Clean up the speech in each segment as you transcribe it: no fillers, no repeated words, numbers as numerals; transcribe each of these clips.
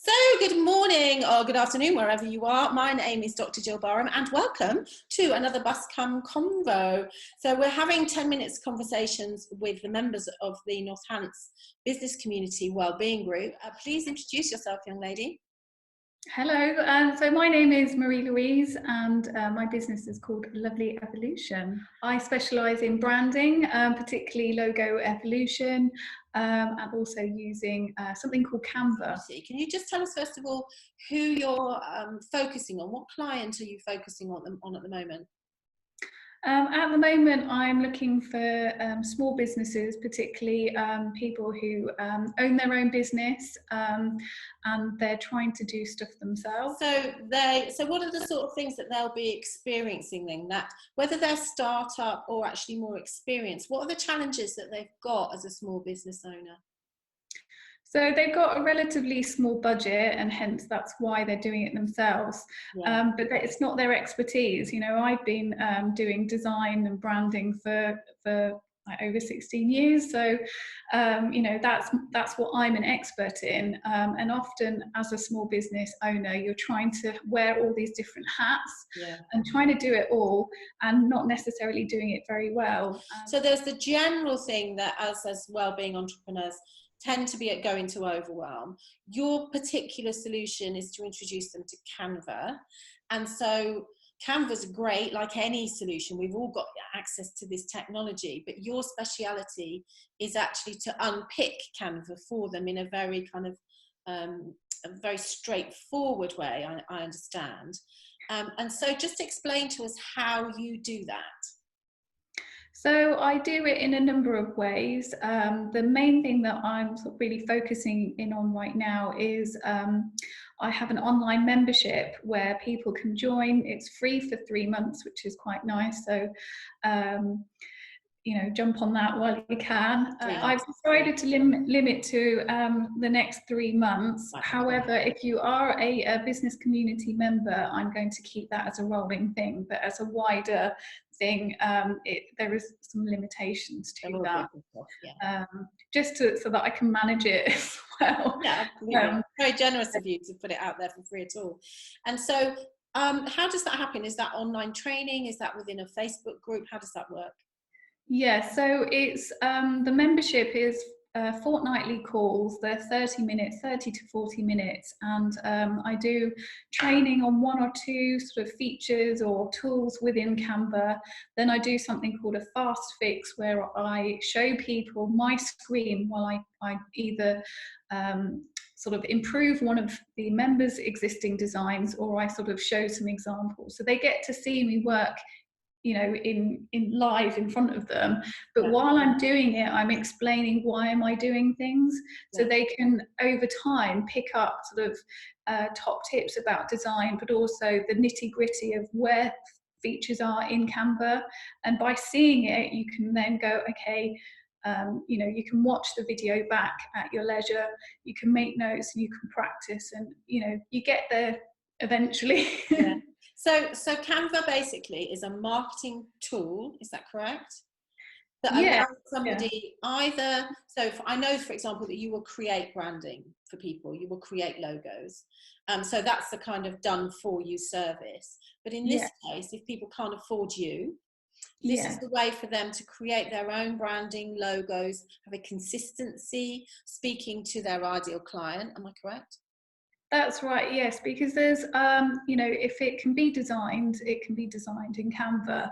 So, good morning or good afternoon, wherever you are. My name is Dr. Jill Barham, and welcome to another Bus Come Convo. So, we're having 10 minutes conversations with the members of the Northants Business Community Wellbeing Group. Please introduce yourself, young lady. Hello, so my name is Marie-Louise and my business is called Lovely Evolution. I specialise in branding, particularly logo evolution, and also using something called Canva. Can you just tell us first of all who you're focusing on? What client are you focusing on at the moment? At the moment, I'm looking for small businesses, particularly people who own their own business and they're trying to do stuff themselves. So what are the sort of things that they'll be experiencing then? That whether they're startup or actually more experienced, what are the challenges that they've got as a small business owner? So they've got a relatively small budget, and hence that's why they're doing it themselves. Yeah. But it's not their expertise. You know, I've been doing design and branding for like over 16 years. So, you know, that's what I'm an expert in. And often, as a small business owner, you're trying to wear all these different hats and trying to do it all, and not necessarily doing it very well. So there's the general thing that us as wellbeing entrepreneurs tend to be going to overwhelm. Your particular solution is to introduce them to Canva. And so Canva's great, like any solution. We've all got access to this technology, but your speciality is actually to unpick Canva for them in a very kind of a very straightforward way, I understand. And so just explain to us how you do that. So I do it in a number of ways. The main thing that I'm really focusing in on right now is I have an online membership where people can join. It's free for 3 months, which is quite nice. So, you know, jump on that while you can. I've decided to limit to the next 3 months. However, if you are a business community member, I'm going to keep that as a rolling thing, but as a wider thing, there is some limitations to that. Just so that I can manage it as well. Yeah, absolutely. Very generous of you to put it out there for free at all. And so how does that happen? Is that online training? Is that within a Facebook group? How does that work? Yeah, so it's the membership is fortnightly calls. They're 30 minutes, 30 to 40 minutes, and I do training on 1 or 2 sort of features or tools within Canva. Then I do something called a fast fix, where I show people my screen while I either sort of improve one of the members' existing designs, or I sort of show some examples. So they get to see me work, you know, in live in front of them, but while I'm doing it, I'm explaining why am I doing things, so they can over time pick up sort of top tips about design, but also the nitty-gritty of where features are in Canva. And by seeing it, you can then go, okay, you know, you can watch the video back at your leisure, you can make notes, and you can practice, and you know, you get there eventually. So Canva basically is a marketing tool, is that correct? That allows somebody either, so I know, for example, that you will create branding for people, you will create logos. So that's the kind of done for you service. But in this case, if people can't afford you, this is the way for them to create their own branding, logos, have a consistency, speaking to their ideal client. Am I correct? That's right, yes, because there's, you know, if it can be designed, it can be designed in Canva.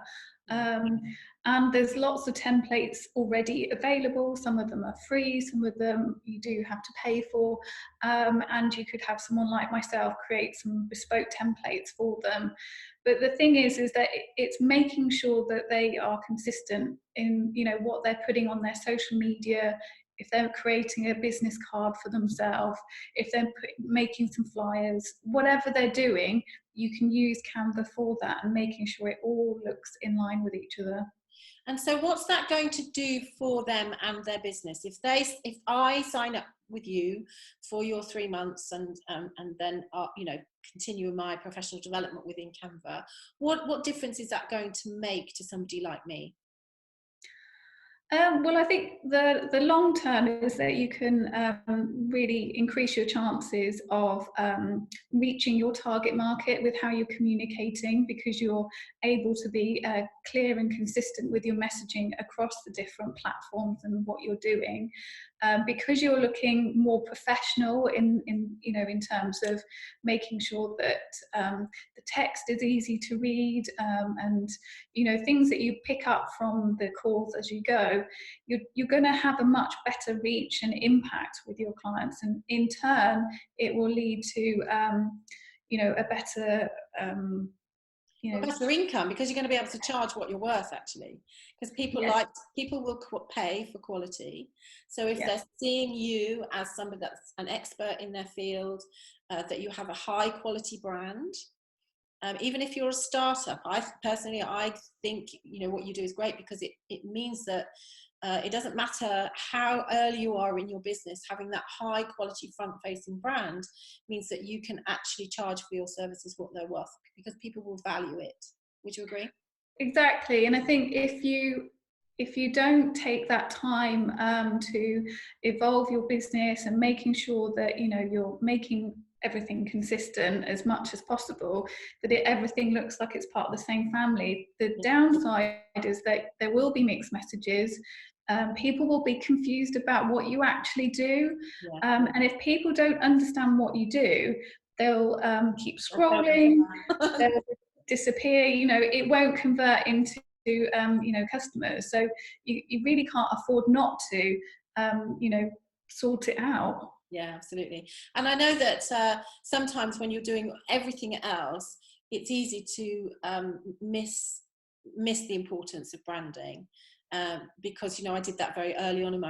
And there's lots of templates already available. Some of them are free, some of them you do have to pay for. And you could have someone like myself create some bespoke templates for them. But the thing is that it's making sure that they are consistent in, you know, what they're putting on their social media. If they're creating a business card for themselves, if they're making some flyers, whatever they're doing, you can use Canva for that, and making sure it all looks in line with each other. And so what's that going to do for them and their business? If I sign up with you for your 3 months and then you know, continue my professional development within Canva, what difference is that going to make to somebody like me? Well, I think the long term is that you can really increase your chances of reaching your target market with how you're communicating, because you're able to be clear and consistent with your messaging across the different platforms and what you're doing. Because you're looking more professional in terms of making sure that the text is easy to read, and things that you pick up from the calls as you go, you're going to have a much better reach and impact with your clients, and in turn it will lead to a better Well, better income, because you're going to be able to charge what you're worth, actually, because people will pay for quality. So if they're seeing you as somebody that's an expert in their field, that you have a high quality brand, even if you're a startup, I think what you do is great, because it means that it doesn't matter how early you are in your business, having that high quality front facing brand means that you can actually charge for your services what they're worth, because people will value it. Would you agree? Exactly. And I think if you don't take that time to evolve your business and making sure that you're making everything consistent as much as possible, that everything looks like it's part of the same family, the downside is that there will be mixed messages. People will be confused about what you actually do, and if people don't understand what you do, they'll keep scrolling. They'll disappear. It won't convert into customers. So you really can't afford not to sort it out. Yeah, absolutely. And I know that sometimes when you're doing everything else, it's easy to miss the importance of branding, because I did that very early on in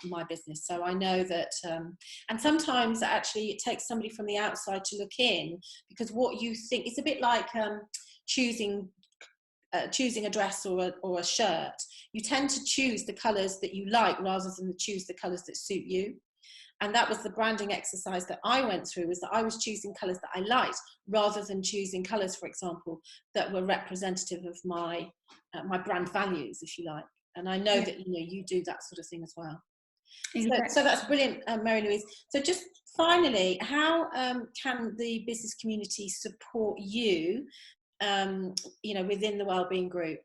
my business. So I know that, and sometimes actually it takes somebody from the outside to look in, because what you think, it's a bit like choosing a dress or a shirt. You tend to choose the colours that you like rather than choose the colours that suit you. And that was the branding exercise that I went through, was that I was choosing colours that I liked rather than choosing colours, for example, that were representative of my brand values, if you like. And I know that you do that sort of thing as well. Exactly. So that's brilliant, Marie-Louise. So just finally, how can the business community support you, within the Wellbeing Group?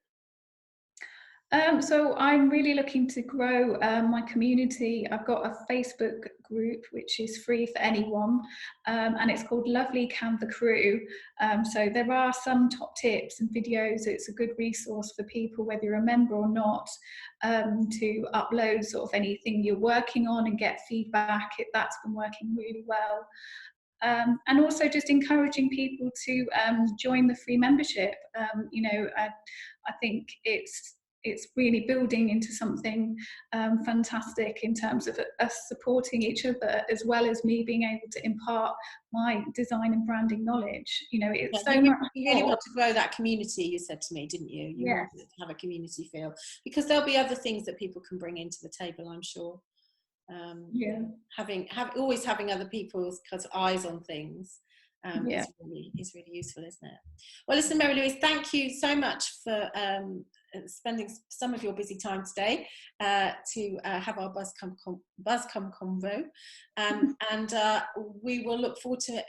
So I'm really looking to grow my community. I've got a Facebook group which is free for anyone, and it's called Lovely Canva Crew. So there are some top tips and videos. It's a good resource for people, whether you're a member or not, to upload sort of anything you're working on and get feedback. That's been working really well. And also just encouraging people to join the free membership. I think it's really building into something fantastic in terms of us supporting each other, as well as me being able to impart my design and branding knowledge. It's so much. You really want to grow that community, you said to me, didn't you? You want to have a community feel, because there'll be other things that people can bring into the table, I'm sure. Always having other people's eyes on things is really useful, isn't it? Well, listen, Marie-Louise, thank you so much for spending some of your busy time today to have our BuzzCom convo, and we will look forward to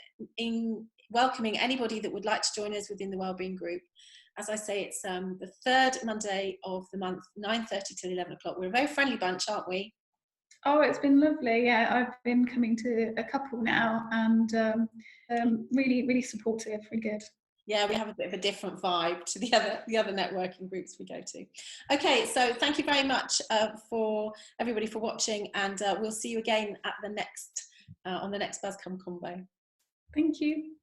welcoming anybody that would like to join us within the Wellbeing Group. As I say, it's the third Monday of the month, 9:30 till 11 o'clock. We're a very friendly bunch, aren't we? Oh, it's been lovely. Yeah, I've been coming to a couple now, and really, really supportive, really good. Yeah, we have a bit of a different vibe to the other networking groups we go to. Okay, so thank you very much for everybody for watching, and we'll see you again at the next on the next BuzzCom Combo. Thank you.